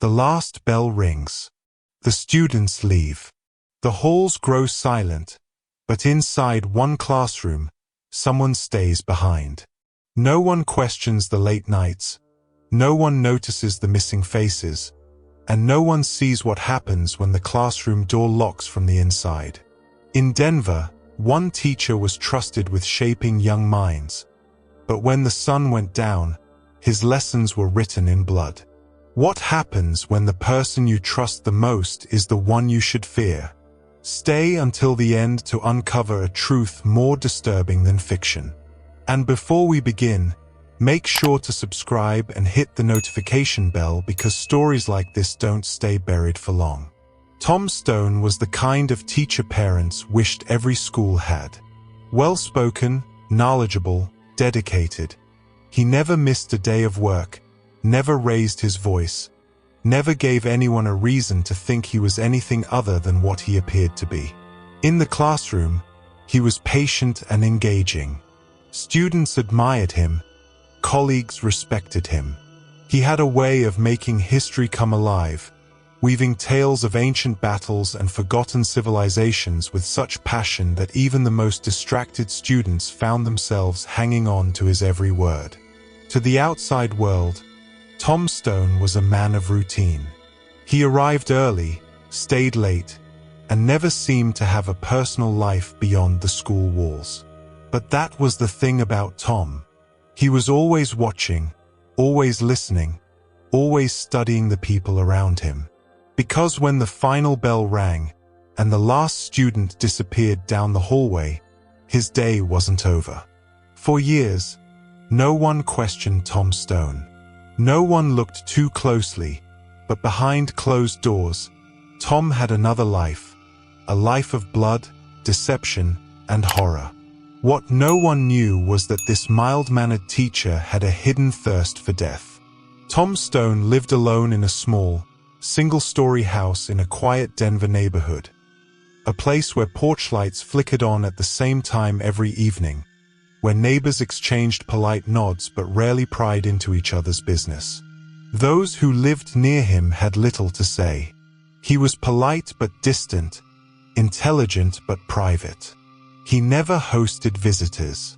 The last bell rings. The students leave. The halls grow silent, but inside one classroom, someone stays behind. No one questions the late nights, no one notices the missing faces, and no one sees what happens when the classroom door locks from the inside. In Denver, one teacher was trusted with shaping young minds, but when the sun went down, his lessons were written in blood. What happens when the person you trust the most is the one you should fear? Stay until the end to uncover a truth more disturbing than fiction. And before we begin, make sure to subscribe and hit the notification bell because stories like this don't stay buried for long. Tom Stone was the kind of teacher parents wished every school had. Well-spoken, knowledgeable, dedicated. He never missed a day of work, never raised his voice, never gave anyone a reason to think he was anything other than what he appeared to be. In the classroom, he was patient and engaging. Students admired him, colleagues respected him. He had a way of making history come alive, weaving tales of ancient battles and forgotten civilizations with such passion that even the most distracted students found themselves hanging on to his every word. To the outside world, Tom Stone was a man of routine. He arrived early, stayed late, and never seemed to have a personal life beyond the school walls. But that was the thing about Tom. He was always watching, always listening, always studying the people around him. Because when the final bell rang and the last student disappeared down the hallway, his day wasn't over. For years, no one questioned Tom Stone. No one looked too closely, but behind closed doors, Tom had another life, a life of blood, deception, and horror. What no one knew was that this mild-mannered teacher had a hidden thirst for death. Tom Stone lived alone in a small, single-story house in a quiet Denver neighborhood, a place where porch lights flickered on at the same time every evening, where neighbors exchanged polite nods but rarely pried into each other's business. Those who lived near him had little to say. He was polite but distant, intelligent but private. He never hosted visitors.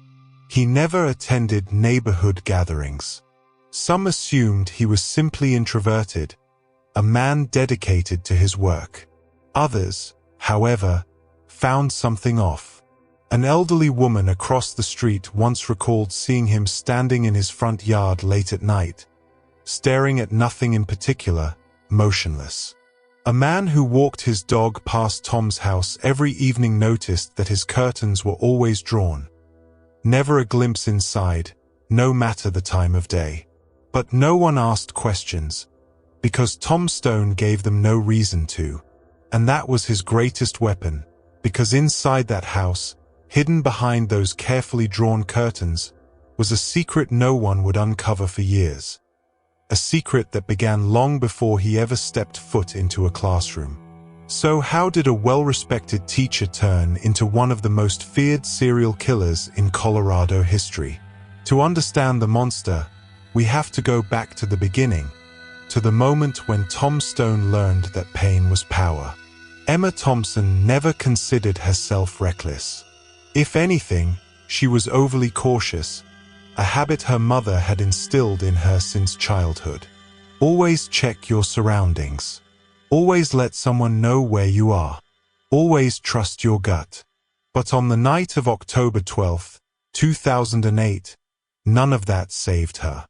He never attended neighborhood gatherings. Some assumed he was simply introverted, a man dedicated to his work. Others, however, found something off. An elderly woman across the street once recalled seeing him standing in his front yard late at night, staring at nothing in particular, motionless. A man who walked his dog past Tom's house every evening noticed that his curtains were always drawn. Never a glimpse inside, no matter the time of day. But no one asked questions, because Tom Stone gave them no reason to. And that was his greatest weapon, because inside that house, hidden behind those carefully drawn curtains, was a secret no one would uncover for years. A secret that began long before he ever stepped foot into a classroom. So how did a well-respected teacher turn into one of the most feared serial killers in Colorado history? To understand the monster, we have to go back to the beginning, to the moment when Tom Stone learned that pain was power. Emma Thompson never considered herself reckless. If anything, she was overly cautious, a habit her mother had instilled in her since childhood. Always check your surroundings. Always let someone know where you are. Always trust your gut. But on the night of October 12, 2008, none of that saved her.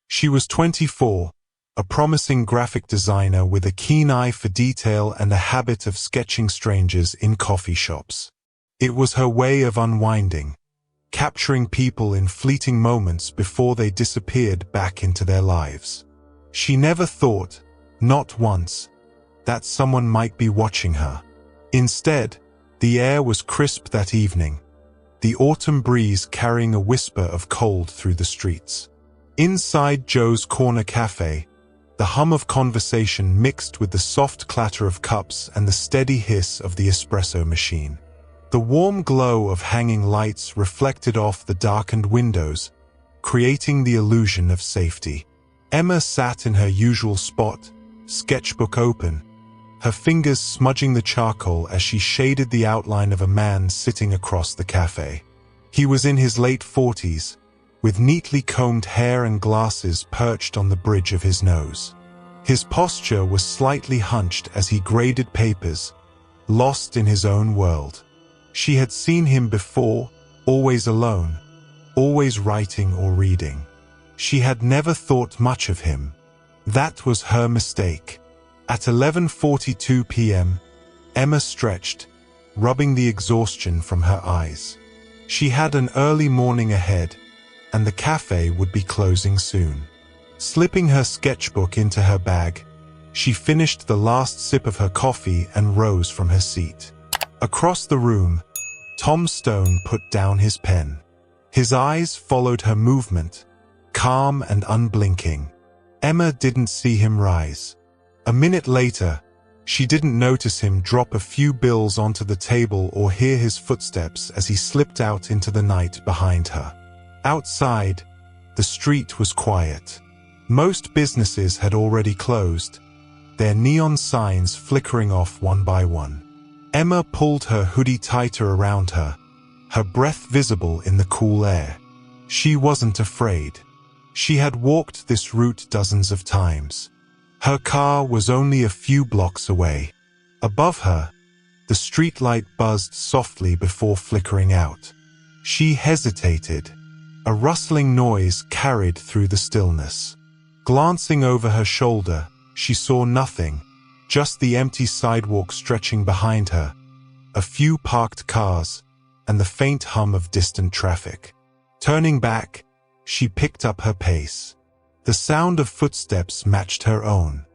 She was 24, a promising graphic designer with a keen eye for detail and a habit of sketching strangers in coffee shops. It was her way of unwinding, capturing people in fleeting moments before they disappeared back into their lives. She never thought, not once, that someone might be watching her. Instead, the air was crisp that evening, the autumn breeze carrying a whisper of cold through the streets. Inside Joe's Corner Cafe, the hum of conversation mixed with the soft clatter of cups and the steady hiss of the espresso machine. The warm glow of hanging lights reflected off the darkened windows, creating the illusion of safety. Emma sat in her usual spot, sketchbook open, her fingers smudging the charcoal as she shaded the outline of a man sitting across the cafe. He was in his late 40s, with neatly combed hair and glasses perched on the bridge of his nose. His posture was slightly hunched as he graded papers, lost in his own world. She had seen him before, always alone, always writing or reading. She had never thought much of him. That was her mistake. At 11:42 p.m., Emma stretched, rubbing the exhaustion from her eyes. She had an early morning ahead, and the cafe would be closing soon. Slipping her sketchbook into her bag, she finished the last sip of her coffee and rose from her seat. Across the room, Tom Stone put down his pen. His eyes followed her movement, calm and unblinking. Emma didn't see him rise. A minute later, she didn't notice him drop a few bills onto the table or hear his footsteps as he slipped out into the night behind her. Outside, the street was quiet. Most businesses had already closed, their neon signs flickering off one by one. Emma pulled her hoodie tighter around her, her breath visible in the cool air. She wasn't afraid. She had walked this route dozens of times. Her car was only a few blocks away. Above her, the streetlight buzzed softly before flickering out. She hesitated. A rustling noise carried through the stillness. Glancing over her shoulder, she saw nothing, just the empty sidewalk stretching behind her, a few parked cars, and the faint hum of distant traffic. Turning back, she picked up her pace. The sound of footsteps matched her own.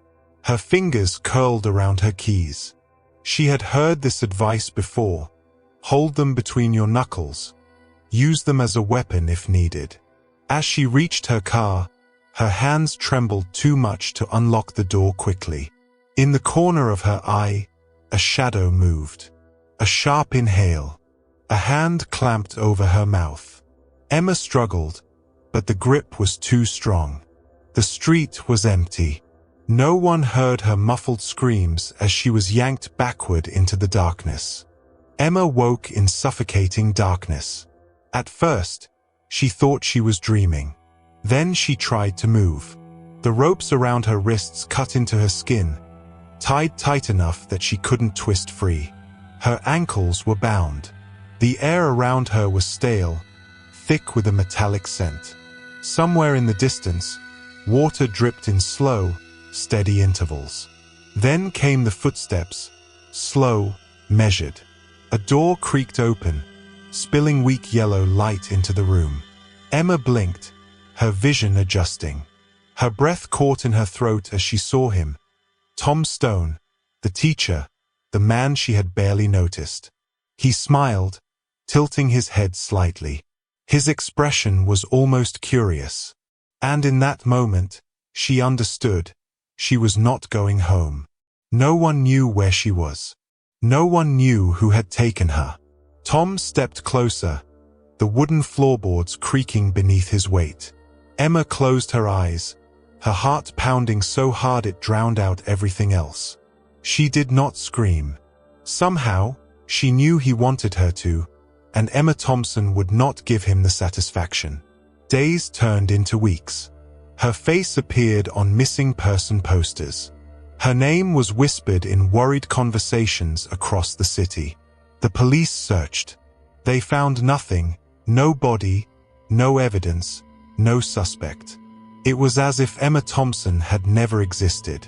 Her fingers curled around her keys. She had heard this advice before. Hold them between your knuckles. Use them as a weapon if needed. As she reached her car, her hands trembled too much to unlock the door quickly. In the corner of her eye, a shadow moved. A sharp inhale. A hand clamped over her mouth. Emma struggled, but the grip was too strong. The street was empty. No one heard her muffled screams as she was yanked backward into the darkness. Emma woke in suffocating darkness. At first, she thought she was dreaming. Then she tried to move. The ropes around her wrists cut into her skin, tied tight enough that she couldn't twist free. Her ankles were bound. The air around her was stale, thick with a metallic scent. Somewhere in the distance, water dripped in slow, steady intervals. Then came the footsteps, slow, measured. A door creaked open, spilling weak yellow light into the room. Emma blinked, her vision adjusting. Her breath caught in her throat as she saw him. Tom Stone, the teacher, the man she had barely noticed. He smiled, tilting his head slightly. His expression was almost curious. And in that moment, she understood. She was not going home. No one knew where she was. No one knew who had taken her. Tom stepped closer, the wooden floorboards creaking beneath his weight. Emma closed her eyes, her heart pounding so hard it drowned out everything else. She did not scream. Somehow, she knew he wanted her to, and Emma Thompson would not give him the satisfaction. Days turned into weeks. Her face appeared on missing person posters. Her name was whispered in worried conversations across the city. The police searched. They found nothing, no body, no evidence, no suspect. It was as if Emma Thompson had never existed.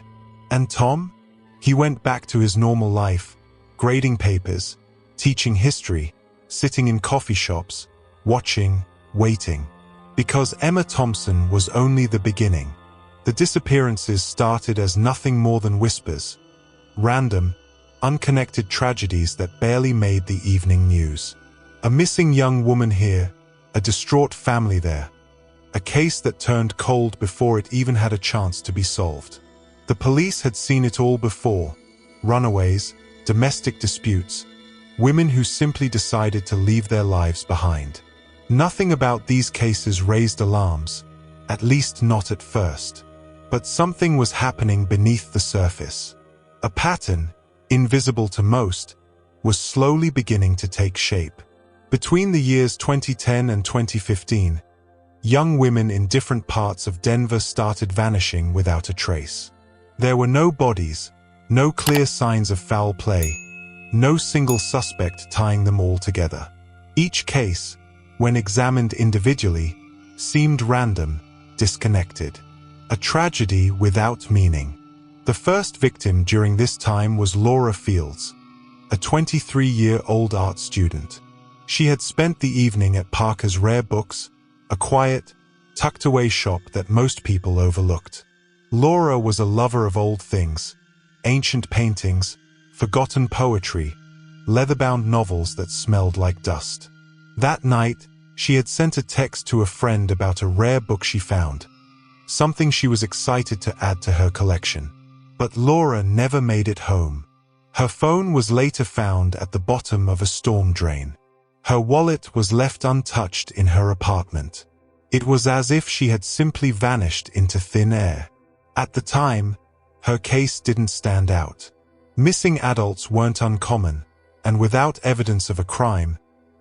And Tom? He went back to his normal life, grading papers, teaching history, sitting in coffee shops, watching, waiting. Because Emma Thompson was only the beginning. The disappearances started as nothing more than whispers, random, unconnected tragedies that barely made the evening news. A missing young woman here, a distraught family there, a case that turned cold before it even had a chance to be solved. The police had seen it all before: runaways, domestic disputes, women who simply decided to leave their lives behind. Nothing about these cases raised alarms, at least not at first. But something was happening beneath the surface. A pattern, invisible to most, was slowly beginning to take shape. Between the years 2010 and 2015, young women in different parts of Denver started vanishing without a trace. There were no bodies, no clear signs of foul play, no single suspect tying them all together. Each case, when examined individually, seemed random, disconnected. A tragedy without meaning. The first victim during this time was Laura Fields, a 23-year-old art student. She had spent the evening at Parker's Rare Books, a quiet, tucked-away shop that most people overlooked. Laura was a lover of old things, ancient paintings, forgotten poetry, leather-bound novels that smelled like dust. That night, she had sent a text to a friend about a rare book she found, something she was excited to add to her collection. But Laura never made it home. Her phone was later found at the bottom of a storm drain. Her wallet was left untouched in her apartment. It was as if she had simply vanished into thin air. At the time, her case didn't stand out. Missing adults weren't uncommon, and without evidence of a crime,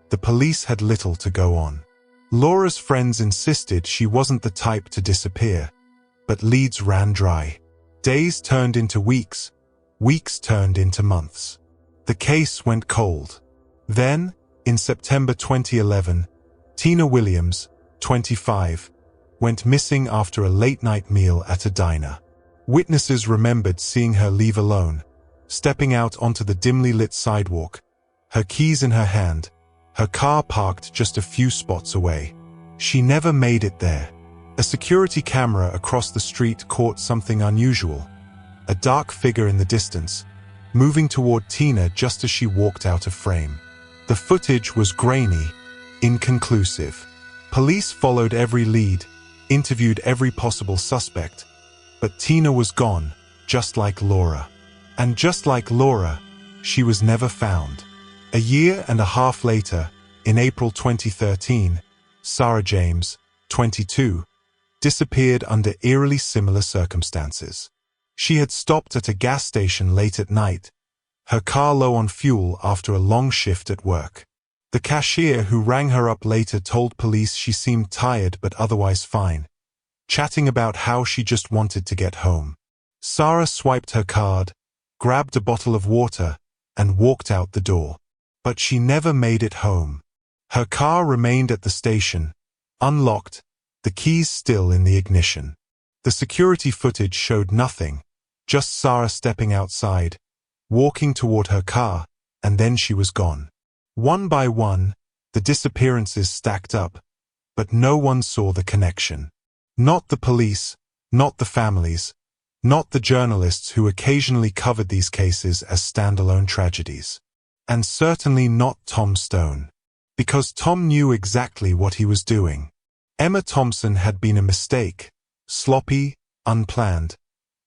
the police had little to go on. Laura's friends insisted she wasn't the type to disappear, but leads ran dry. Days turned into weeks, weeks turned into months. The case went cold. Then, in September 2011, Tina Williams, 25, went missing after a late-night meal at a diner. Witnesses remembered seeing her leave alone, stepping out onto the dimly lit sidewalk, her keys in her hand, her car parked just a few spots away. She never made it there. A security camera across the street caught something unusual. A dark figure in the distance, moving toward Tina just as she walked out of frame. The footage was grainy, inconclusive. Police followed every lead, interviewed every possible suspect, but Tina was gone, just like Laura. And just like Laura, she was never found. A year and a half later, in April 2013, Sarah James, 22, disappeared under eerily similar circumstances. She had stopped at a gas station late at night, her car low on fuel after a long shift at work. The cashier who rang her up later told police she seemed tired but otherwise fine, chatting about how she just wanted to get home. Sarah swiped her card, grabbed a bottle of water, and walked out the door. But she never made it home. Her car remained at the station, unlocked, the keys still in the ignition. The security footage showed nothing, just Sarah stepping outside, walking toward her car, and then she was gone. One by one, the disappearances stacked up, but no one saw the connection. Not the police, not the families, not the journalists who occasionally covered these cases as standalone tragedies. And certainly not Tom Stone. Because Tom knew exactly what he was doing. Emma Thompson had been a mistake, sloppy, unplanned,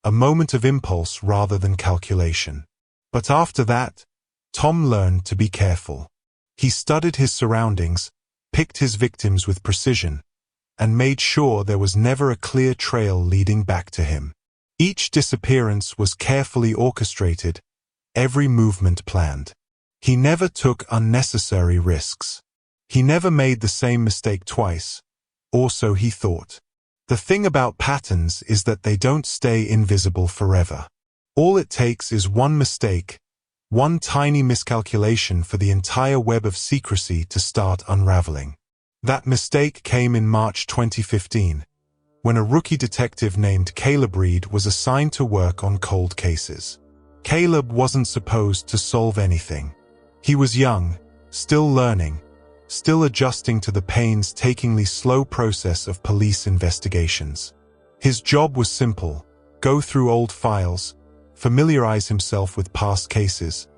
a moment of impulse rather than calculation. But after that, Tom learned to be careful. He studied his surroundings, picked his victims with precision, and made sure there was never a clear trail leading back to him. Each disappearance was carefully orchestrated, every movement planned. He never took unnecessary risks. He never made the same mistake twice, or so he thought. The thing about patterns is that they don't stay invisible forever. All it takes is one mistake, one tiny miscalculation for the entire web of secrecy to start unraveling. That mistake came in March 2015, when a rookie detective named Caleb Reed was assigned to work on cold cases. Caleb wasn't supposed to solve anything. He was young, still learning, still adjusting to the painstakingly slow process of police investigations. His job was simple: go through old files, familiarize himself with past cases,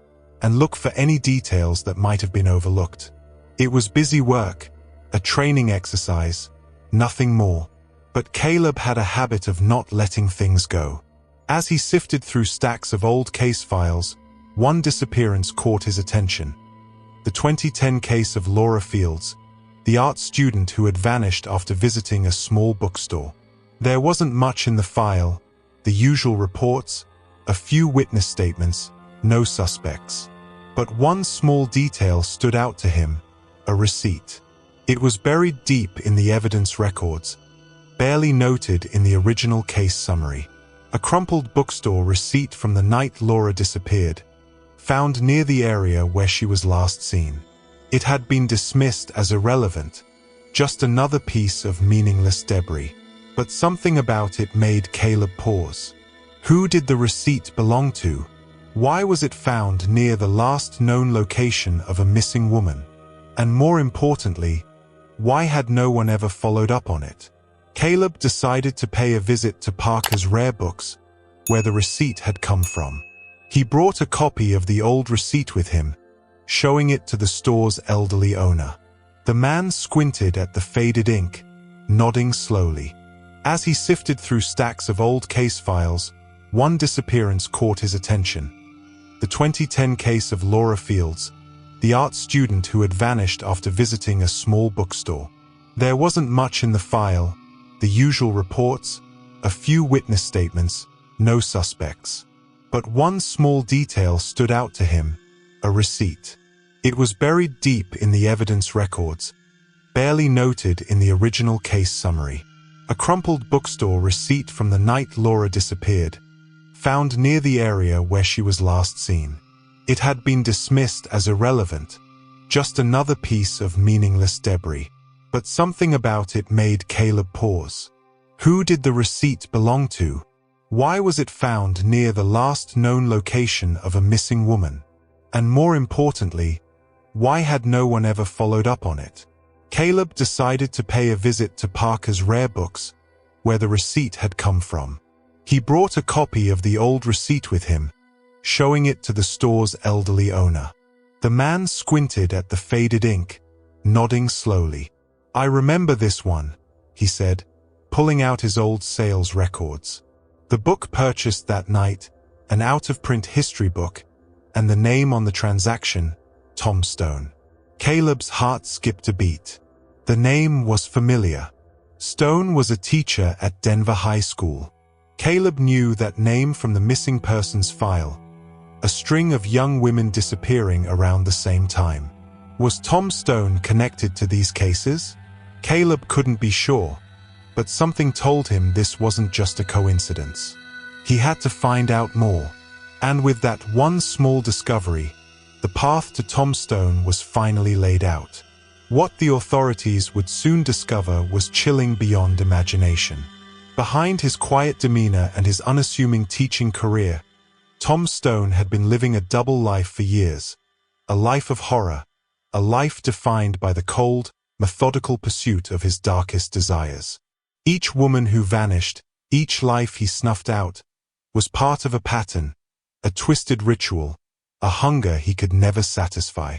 and look for any details that might have been overlooked. It was busy work, a training exercise, nothing more. But Caleb had a habit of not letting things go. As he sifted through stacks of old case files, one disappearance caught his attention. The 2010 case of Laura Fields, the art student who had vanished after visiting a small bookstore. There wasn't much in the file, the usual reports, a few witness statements, no suspects. But one small detail stood out to him, a receipt. It was buried deep in the evidence records, barely noted in the original case summary. A crumpled bookstore receipt from the night Laura disappeared, found near the area where she was last seen. It had been dismissed as irrelevant, just another piece of meaningless debris. But something about it made Caleb pause. Who did the receipt belong to? Why was it found near the last known location of a missing woman? And more importantly, why had no one ever followed up on it? Caleb decided to pay a visit to Parker's Rare Books, where the receipt had come from. He brought a copy of the old receipt with him, showing it to the store's elderly owner. The man squinted at the faded ink, nodding slowly. As he sifted through stacks of old case files, one disappearance caught his attention. The 2010 case of Laura Fields, the art student who had vanished after visiting a small bookstore. There wasn't much in the file, the usual reports, a few witness statements, no suspects. But one small detail stood out to him, a receipt. It was buried deep in the evidence records, barely noted in the original case summary. A crumpled bookstore receipt from the night Laura disappeared, found near the area where she was last seen. It had been dismissed as irrelevant, just another piece of meaningless debris. But something about it made Caleb pause. Who did the receipt belong to? Why was it found near the last known location of a missing woman? And more importantly, why had no one ever followed up on it? Caleb decided to pay a visit to Parker's Rare Books, where the receipt had come from. He brought a copy of the old receipt with him, showing it to the store's elderly owner. The man squinted at the faded ink, nodding slowly. "I remember this one," he said, pulling out his old sales records. The book purchased that night, an out-of-print history book, and the name on the transaction, Tom Stone. Caleb's heart skipped a beat. The name was familiar. Stone was a teacher at Denver High School. Caleb knew that name from the missing persons file, a string of young women disappearing around the same time. Was Tom Stone connected to these cases? Caleb couldn't be sure, but something told him this wasn't just a coincidence. He had to find out more. And with that one small discovery, the path to Tom Stone was finally laid out. What the authorities would soon discover was chilling beyond imagination. Behind his quiet demeanor and his unassuming teaching career, Tom Stone had been living a double life for years. A life of horror, a life defined by the cold, methodical pursuit of his darkest desires. Each woman who vanished, each life he snuffed out, was part of a pattern, a twisted ritual, a hunger he could never satisfy.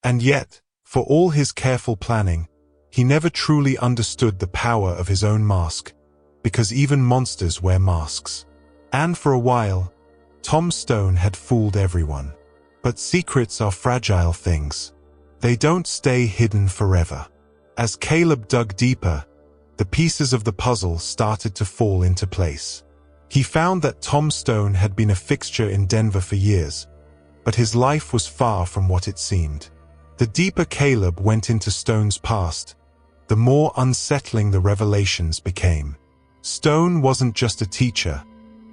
And yet, for all his careful planning, he never truly understood the power of his own mask, because even monsters wear masks. And for a while, Tom Stone had fooled everyone. But secrets are fragile things. They don't stay hidden forever. As Caleb dug deeper, the pieces of the puzzle started to fall into place. He found that Tom Stone had been a fixture in Denver for years, but his life was far from what it seemed. The deeper Caleb went into Stone's past, the more unsettling the revelations became. Stone wasn't just a teacher.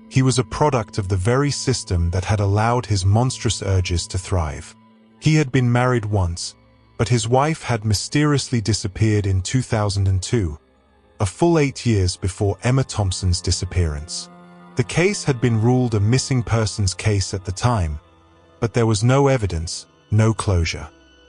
He was a product of the very system that had allowed his monstrous urges to thrive. He had been married once, but his wife had mysteriously disappeared in 2002, a full 8 years before Emma Thompson's disappearance. The case had been ruled a missing persons case at the time, but there was no evidence, no closure.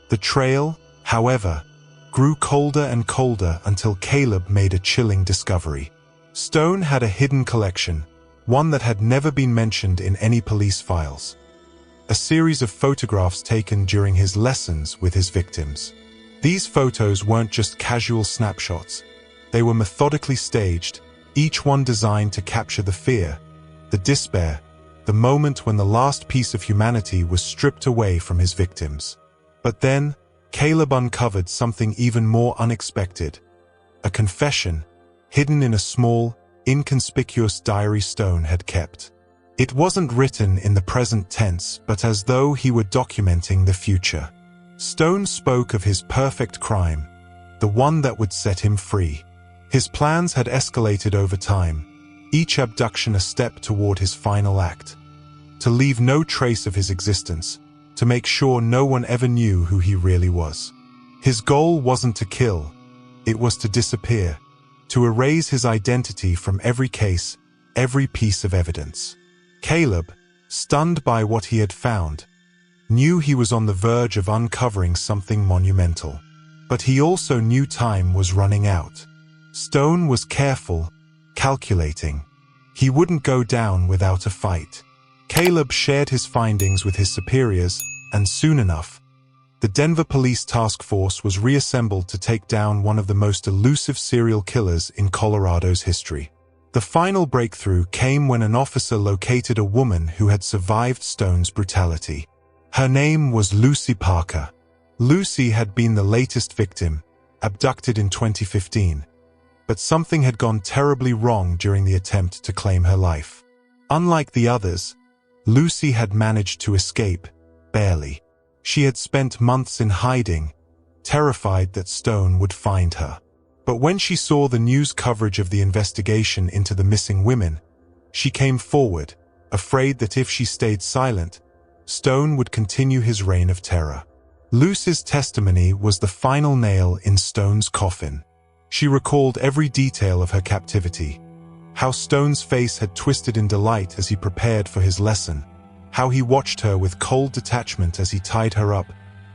The trail, however, grew colder and colder until Caleb made a chilling discovery. Stone had a hidden collection, one that had never been mentioned in any police files. A series of photographs taken during his lessons with his victims. These photos weren't just casual snapshots. They were methodically staged, each one designed to capture the fear, the despair, the moment when the last piece of humanity was stripped away from his victims. But then, Caleb uncovered something even more unexpected. A confession, hidden in a small, inconspicuous diary Stone had kept. It wasn't written in the present tense, but as though he were documenting the future. Stone spoke of his perfect crime, the one that would set him free. His plans had escalated over time, each abduction a step toward his final act. To leave no trace of his existence, to make sure no one ever knew who he really was. His goal wasn't to kill, it was to disappear, to erase his identity from every case, every piece of evidence. Caleb, stunned by what he had found, knew he was on the verge of uncovering something monumental. But he also knew time was running out. Stone was careful, calculating. He wouldn't go down without a fight. Caleb shared his findings with his superiors, and soon enough, the Denver Police Task Force was reassembled to take down one of the most elusive serial killers in Colorado's history. The final breakthrough came when an officer located a woman who had survived Stone's brutality. Her name was Lucy Parker. Lucy had been the latest victim, abducted in 2015. But something had gone terribly wrong during the attempt to claim her life. Unlike the others, Lucy had managed to escape, barely. She had spent months in hiding, terrified that Stone would find her. But when she saw the news coverage of the investigation into the missing women, she came forward, afraid that if she stayed silent, Stone would continue his reign of terror. Lucy's testimony was the final nail in Stone's coffin. She recalled every detail of her captivity, how Stone's face had twisted in delight as he prepared for his lesson, how he watched her with cold detachment as he tied her up,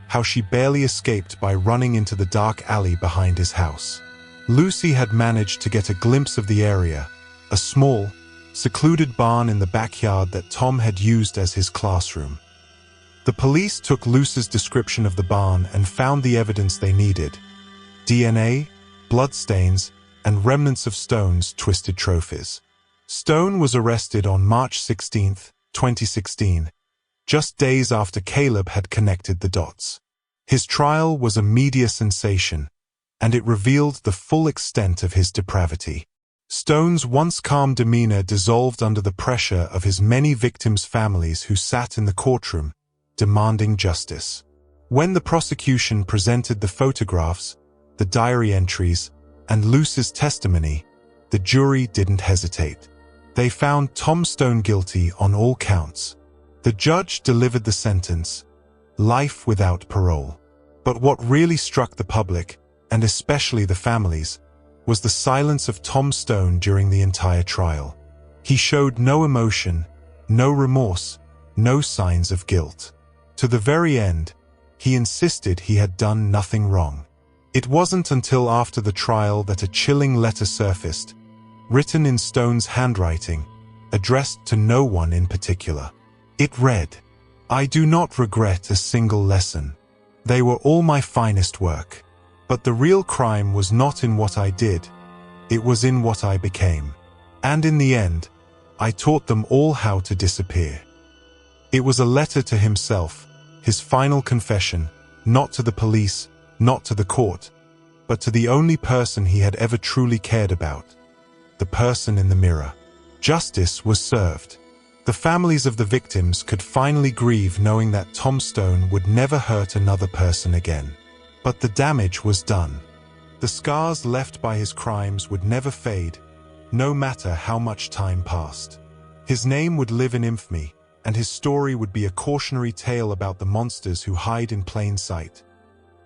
how she barely escaped by running into the dark alley behind his house. Lucy had managed to get a glimpse of the area, a small, secluded barn in the backyard that Tom had used as his classroom. The police took Lucy's description of the barn and found the evidence they needed: DNA, bloodstains, and remnants of Stone's twisted trophies. Stone was arrested on March 16, 2016, just days after Caleb had connected the dots. His trial was a media sensation, and it revealed the full extent of his depravity. Stone's once calm demeanor dissolved under the pressure of his many victims' families who sat in the courtroom, demanding justice. When the prosecution presented the photographs, the diary entries, and Lucy's testimony, the jury didn't hesitate. They found Tom Stone guilty on all counts. The judge delivered the sentence: life without parole. But what really struck the public, and especially the families, was the silence of Tom Stone during the entire trial. He showed no emotion, no remorse, no signs of guilt. To the very end, he insisted he had done nothing wrong. It wasn't until after the trial that a chilling letter surfaced, written in Stone's handwriting, addressed to no one in particular. It read, "I do not regret a single lesson. They were all my finest work. But the real crime was not in what I did, it was in what I became. And in the end, I taught them all how to disappear." It was a letter to himself, his final confession, not to the police, not to the court, but to the only person he had ever truly cared about, the person in the mirror. Justice was served. The families of the victims could finally grieve knowing that Tom Stone would never hurt another person again. But the damage was done. The scars left by his crimes would never fade, no matter how much time passed. His name would live in infamy, and his story would be a cautionary tale about the monsters who hide in plain sight.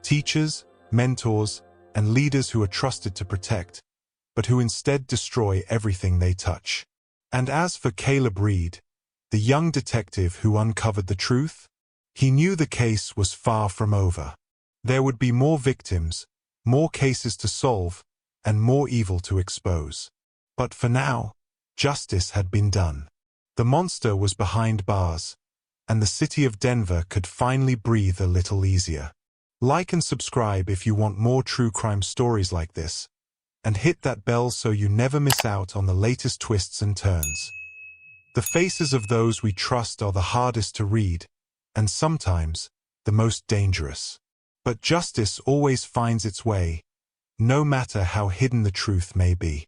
Teachers, mentors, and leaders who are trusted to protect, but who instead destroy everything they touch. And as for Caleb Reed, the young detective who uncovered the truth, he knew the case was far from over. There would be more victims, more cases to solve, and more evil to expose. But for now, justice had been done. The monster was behind bars, and the city of Denver could finally breathe a little easier. Like and subscribe if you want more true crime stories like this, and hit that bell so you never miss out on the latest twists and turns. The faces of those we trust are the hardest to read, and sometimes the most dangerous. But justice always finds its way, no matter how hidden the truth may be.